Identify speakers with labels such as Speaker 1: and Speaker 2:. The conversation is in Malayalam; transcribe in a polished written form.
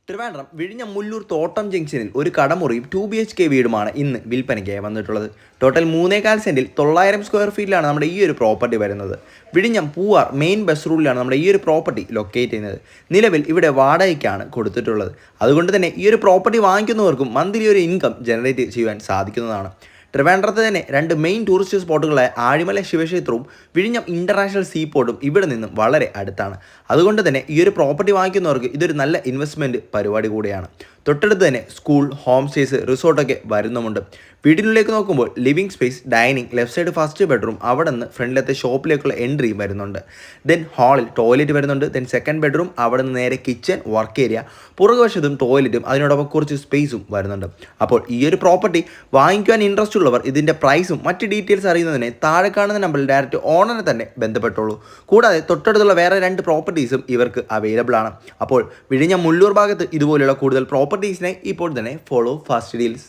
Speaker 1: ട്രിവാൻഡ്രം വിഴിഞ്ഞം മുല്ലൂർ തോട്ടം ജംഗ്ഷനിൽ ഒരു കടമുറിയും 2 BHK വീടുമാണ് ഇന്ന് വിൽപ്പനയ്ക്കായി വന്നിട്ടുള്ളത്. ടോട്ടൽ 3.4 സെന്റിൽ 900 സ്ക്വയർ ഫീറ്റിലാണ് നമ്മുടെ ഈ ഒരു പ്രോപ്പർട്ടി വരുന്നത്. വിഴിഞ്ഞം പൂവാർ മെയിൻ ബസ് റൂട്ടിലാണ് നമ്മുടെ ഈ ഒരു പ്രോപ്പർട്ടി ലൊക്കേറ്റ് ചെയ്യുന്നത്. നിലവിൽ ഇവിടെ വാടകയ്ക്കാണ് കൊടുത്തിട്ടുള്ളത്. അതുകൊണ്ട് തന്നെ ഈ ഒരു പ്രോപ്പർട്ടി വാങ്ങിക്കുന്നവർക്കും മന്ത്ലി ഒരു ഇൻകം ജനറേറ്റ് ചെയ്യാൻ സാധിക്കുന്നതാണ്. ട്രിവാൻഡ്രത്ത് തന്നെ രണ്ട് മെയിൻ ടൂറിസ്റ്റ് സ്പോട്ടുകളായ ആഴിമല ശിവക്ഷേത്രവും വിഴിഞ്ഞം ഇൻ്റർനാഷണൽ സീപോർട്ടും ഇവിടെ നിന്നും വളരെ അടുത്താണ്. അതുകൊണ്ട് തന്നെ ഈ ഒരു പ്രോപ്പർട്ടി വാങ്ങിക്കുന്നവർക്ക് ഇതൊരു നല്ല ഇൻവെസ്റ്റ്മെൻറ്റ് പരിപാടി കൂടിയാണ്. തൊട്ടടുത്ത് തന്നെ സ്കൂൾ, ഹോം സ്റ്റേസ്, റിസോർട്ടൊക്കെ വരുന്നുമുണ്ട്. വീടിനുള്ളിലേക്ക് നോക്കുമ്പോൾ living space, dining, left side first bedroom, അവിടെ നിന്ന് ഫ്രണ്ടിലത്തെ ഷോപ്പിലേക്കുള്ള എൻട്രിയും വരുന്നുണ്ട്. ദെൻ ഹാളിൽ ടോയ്ലറ്റ് വരുന്നുണ്ട്. ദെൻ സെക്കൻഡ് ബെഡ്റൂം, അവിടെ നിന്ന് നേരെ കിച്ചൺ, വർക്ക് ഏരിയ, പുറകുവശത്തും ടോയ്ലറ്റും അതിനോടൊപ്പം കുറച്ച് സ്പേസും വരുന്നുണ്ട്. അപ്പോൾ ഈ ഒരു പ്രോപ്പർട്ടി വാങ്ങിക്കുവാൻ ഇൻട്രസ്റ്റ് ഉള്ളവർ ഇതിൻ്റെ പ്രൈസും മറ്റ് ഡീറ്റെയിൽസ് അറിയുന്നതിന് താഴെ കാണുന്ന നമ്പറിൽ ഡയറക്റ്റ് ഓണറിനെ തന്നെ ബന്ധപ്പെട്ടോളൂ. കൂടാതെ തൊട്ടടുത്തുള്ള വേറെ 2 പ്രോപ്പർട്ടീസും ഇവർക്ക് അവൈലബിൾ ആണ്. അപ്പോൾ വിഴിഞ്ഞം മുല്ലൂർ ഭാഗത്ത് ഇതുപോലെയുള്ള കൂടുതൽ പ്രോപ്പർട്ടീസിനെ ഇപ്പോൾ തന്നെ ഫോളോ ഫാസ്റ്റ് ഡീൽസ്.